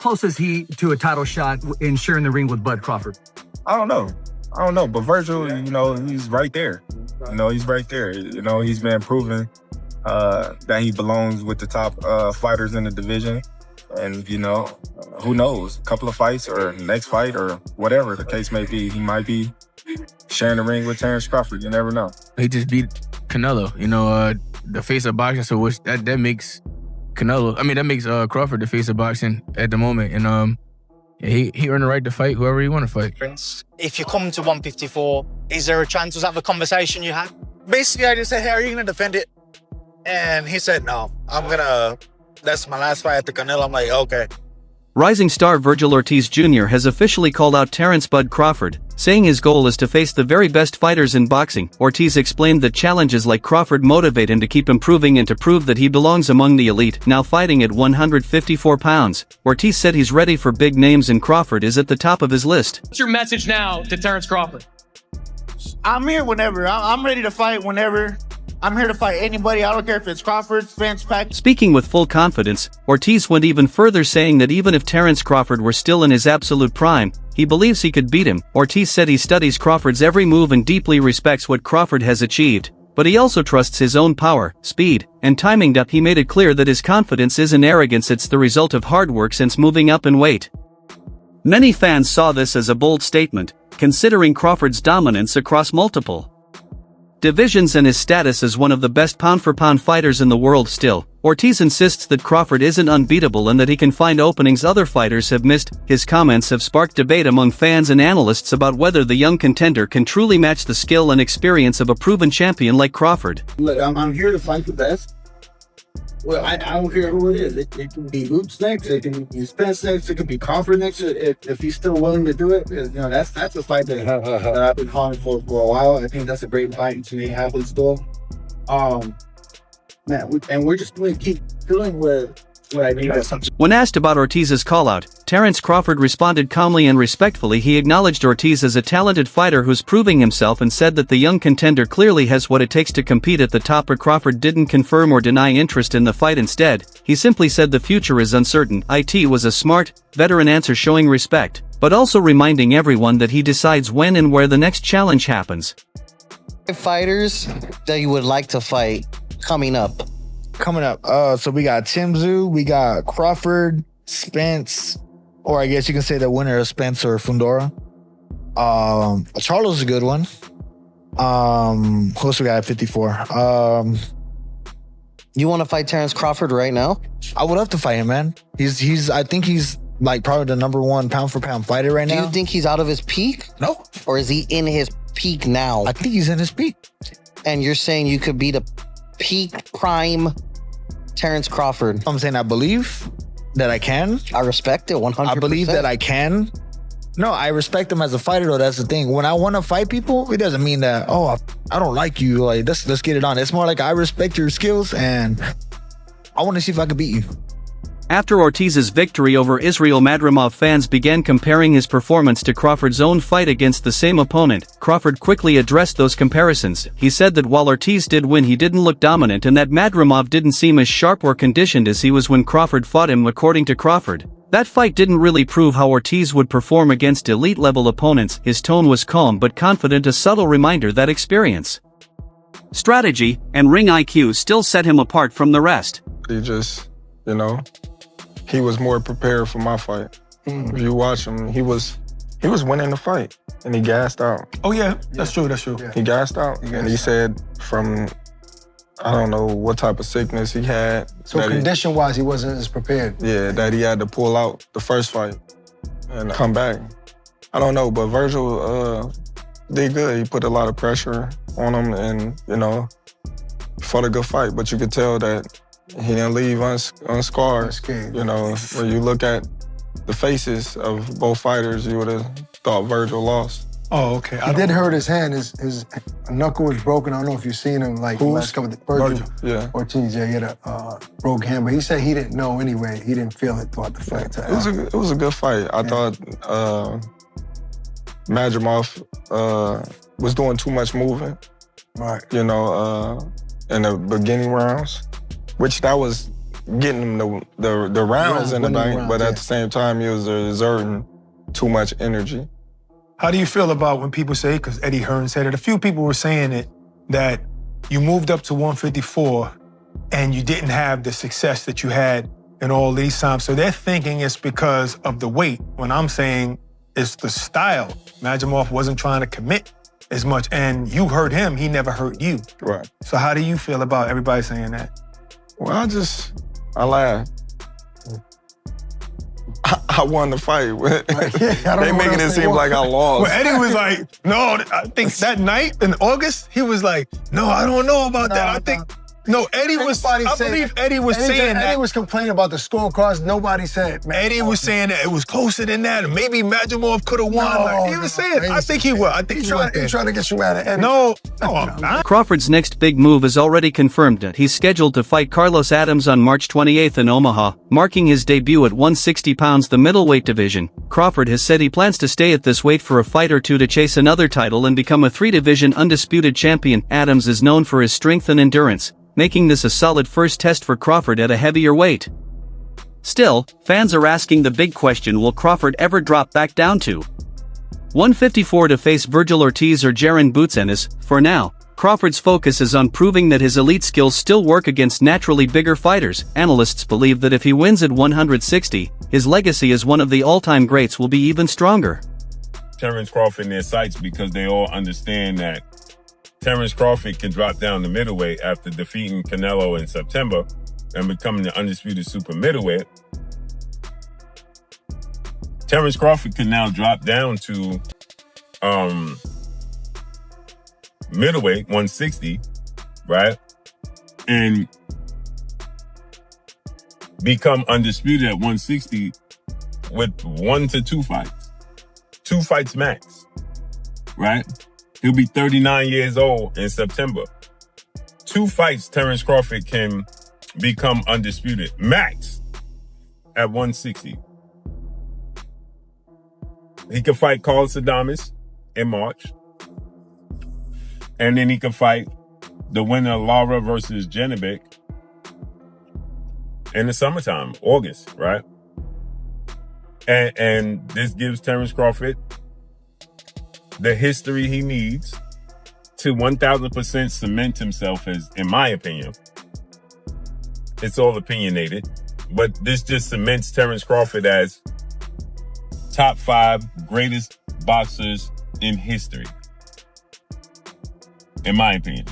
close is he to a title shot in sharing the ring with Bud Crawford? I don't know. But Vergil, he's right there. He's right there. He's been proven that he belongs with the top fighters in the division. And, who knows? A couple of fights or next fight or whatever the case may be, he might be sharing the ring with Terence Crawford. You never know. He just beat Canelo, the face of boxing. So that makes Canelo, that makes Crawford the face of boxing at the moment. And he earned the right to fight whoever he want to fight. If you come to 154, is there a chance? Was that the conversation you had? Basically, I just said, hey, are you going to defend it? And he said, no, that's my last fight at the Canelo. I'm like, okay. Rising star Vergil Ortiz Jr. has officially called out Terence "Bud" Crawford, saying his goal is to face the very best fighters in boxing. Ortiz explained that challenges like Crawford motivate him to keep improving and to prove that he belongs among the elite, now fighting at 154 pounds. Ortiz said he's ready for big names and Crawford is at the top of his list. What's your message now to Terence Crawford? I'm here whenever. I'm ready to fight whenever. I'm here to fight anybody. I don't care if it's Crawford, Spence, Pack. Speaking with full confidence, Ortiz went even further, saying that even if Terence Crawford were still in his absolute prime, he believes he could beat him. Ortiz said he studies Crawford's every move and deeply respects what Crawford has achieved, but he also trusts his own power, speed, and timing. He made it clear that his confidence isn't arrogance, it's the result of hard work since moving up in weight. Many fans saw this as a bold statement, considering Crawford's dominance across multiple divisions and his status as one of the best pound-for-pound fighters in the world. Still, Ortiz insists that Crawford isn't unbeatable and that he can find openings other fighters have missed. His comments have sparked debate among fans and analysts about whether the young contender can truly match the skill and experience of a proven champion like Crawford. Look, I'm here to fight the best. Well, I don't care who it is. It can be Hoops next, it can be Spence next, it can be Crawford next. If he's still willing to do it, that's a fight that I've been calling for a while. I think that's a great fight to the athletes do. We're just going to keep dealing with what I need. When asked about Ortiz's call-out, Terence Crawford responded calmly and respectfully. He acknowledged Ortiz as a talented fighter who's proving himself and said that the young contender clearly has what it takes to compete at the top. But Crawford didn't confirm or deny interest in the fight. Instead, he simply said the future is uncertain. It was a smart, veteran answer, showing respect, but also reminding everyone that he decides when and where the next challenge happens. Fighters that you would like to fight coming up. So we got Tim Tszyu, we got Crawford, Spence, or I guess you can say the winner of Spence or Fundora. Charlo's a good one. Who else we got at 54? You want to fight Terence Crawford right now? I would love to fight him, man. I think he's like probably the #1 pound-for-pound fighter right now. Do you think he's out of his peak? No. Or is he in his peak now? I think he's in his peak. And you're saying you could beat a peak prime Terence Crawford? I'm saying I believe that I can. I respect it 100%. I believe that I can. No, I respect him as a fighter, though. That's the thing. When I want to fight people, it doesn't mean that, I don't like you. Like, let's get it on. It's more like I respect your skills and I want to see if I can beat you. After Ortiz's victory over Israel Madrimov, fans began comparing his performance to Crawford's own fight against the same opponent. Crawford quickly addressed those comparisons. He said that while Ortiz did win, he didn't look dominant and that Madrimov didn't seem as sharp or conditioned as he was when Crawford fought him. According to Crawford, that fight didn't really prove how Ortiz would perform against elite-level opponents. His tone was calm but confident, a subtle reminder that experience, strategy, and ring IQ still set him apart from the rest. He just, he was more prepared for my fight. If you watch him, he was winning the fight, and he gassed out. Oh yeah, that's true. He gassed out, and he said from, I don't know what type of sickness he had. So condition-wise, he wasn't as prepared. Yeah, that he had to pull out the first fight and come back. I don't know, but Vergil did good. He put a lot of pressure on him, and fought a good fight. But you could tell that he didn't leave unscarred. When you look at the faces of both fighters, you would have thought Vergil lost. Oh, okay. He did hurt his hand. His knuckle was broken. I don't know if you've seen him like the last couple of Vergil. Yeah. Ortiz, yeah, he had a broke hand, but he said he didn't know anyway. He didn't feel it throughout the fight. It was a good fight. I thought Madrimov was doing too much moving. Right. In the beginning rounds, which that was getting him the rounds in the bank, but at the same time, he was exerting too much energy. How do you feel about when people say, because Eddie Hearn said it, a few people were saying it, that you moved up to 154 and you didn't have the success that you had in all these times. So they're thinking it's because of the weight, when I'm saying it's the style. Majimov wasn't trying to commit as much, and you hurt him, he never hurt you. Right. So how do you feel about everybody saying that? Well, I laugh. I won the fight. They making it seem like I lost. Well, Eddie was like, no, I think that night in August, he was like, no, I don't know about that. I think, no, Eddie was, I believe Eddie was saying that. Eddie was complaining about the scorecards. Nobody said, man. Eddie was saying that it was closer than that, and maybe Majimov could have won. He was saying, I think he will. I think he will. He's trying to get you mad at Eddie. No, I'm not. Crawford's next big move is already confirmed that he's scheduled to fight Carlos Adams on March 28th in Omaha, marking his debut at 160 pounds, the middleweight division. Crawford has said he plans to stay at this weight for a fight or two to chase another title and become a 3-division undisputed champion. Adams is known for his strength and endurance, making this a solid first test for Crawford at a heavier weight. Still, fans are asking the big question: will Crawford ever drop back down to 154 to face Vergil Ortiz or Jaron Boots? For now, Crawford's focus is on proving that his elite skills still work against naturally bigger fighters. Analysts believe that if he wins at 160, his legacy as one of the all-time greats will be even stronger. Terence Crawford in their sights, because they all understand that Terence Crawford can drop down to middleweight after defeating Canelo in September and becoming the undisputed super middleweight. Terence Crawford can now drop down to middleweight, 160, right? And become undisputed at 160 with 1 to 2 fights. 2 fights max, right? He'll be 39 years old in September. 2 fights, Terence Crawford can become undisputed, max, at 160. He can fight Carlos Adames in March. And then he can fight the winner of Lara versus Janibek in the summertime, August, right? And this gives Terence Crawford the history he needs to 1000% cement himself as, in my opinion, it's all opinionated, but this just cements Terence Crawford as top 5 greatest boxers in history. In my opinion.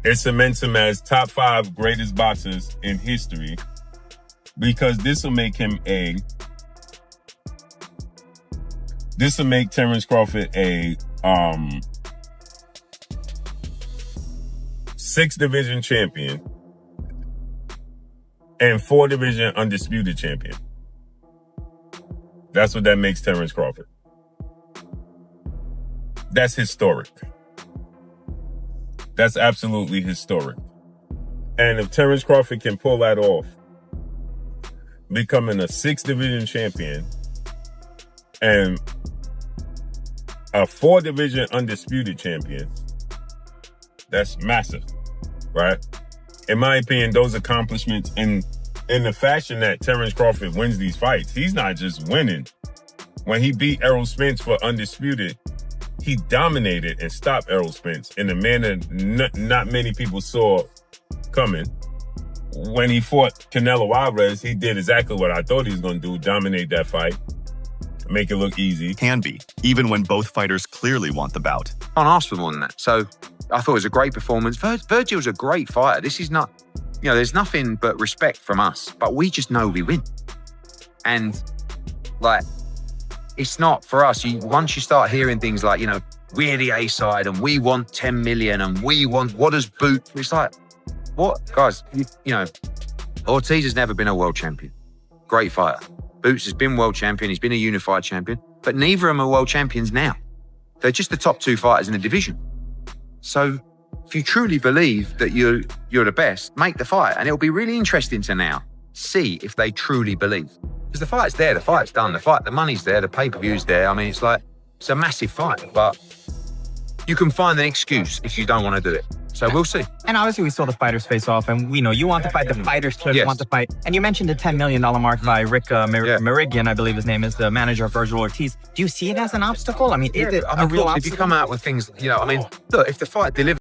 It cements him as top 5 greatest boxers in history, because this will make Terence Crawford a 6-division champion and 4-division undisputed champion. That's what that makes Terence Crawford. That's historic. That's absolutely historic. And if Terence Crawford can pull that off, becoming a 6-division champion and a 4-division undisputed champion, that's massive, right? In my opinion, those accomplishments in the fashion that Terence Crawford wins these fights, he's not just winning. When he beat Errol Spence for undisputed, he dominated and stopped Errol Spence in a manner not many people saw coming. When he fought Canelo Alvarez, he did exactly what I thought he was going to do, dominate that fight, make it look easy. Can be, even when both fighters clearly want the bout. Can't ask for more than that. So I thought it was a great performance. Vergil's a great fighter. This is not, there's nothing but respect from us, but we just know we win. And it's not for us. Once you start hearing things like, we're the A side and we want 10 million and we want, what does Boot? It's like, what? Guys, Ortiz has never been a world champion. Great fighter. Boots has been world champion. He's been a unified champion, but neither of them are world champions now. They're just the top 2 fighters in the division. So if you truly believe that you're the best, make the fight. And it'll be really interesting to now see if they truly believe. Because the fight's there, the fight's done, the money's there, the pay-per-view's there. I mean, it's a massive fight, but you can find an excuse if you don't want to do it. So we'll see. And obviously we saw the fighters face off, and we know you want to fight, the fighters clearly want to fight. And you mentioned the $10 million mark by Rick Merigian, I believe his name is, the manager of Vergil Ortiz. Do you see it as an obstacle? I mean, is it a real obstacle? If you come out with things, you know, I mean, look, if the fight delivers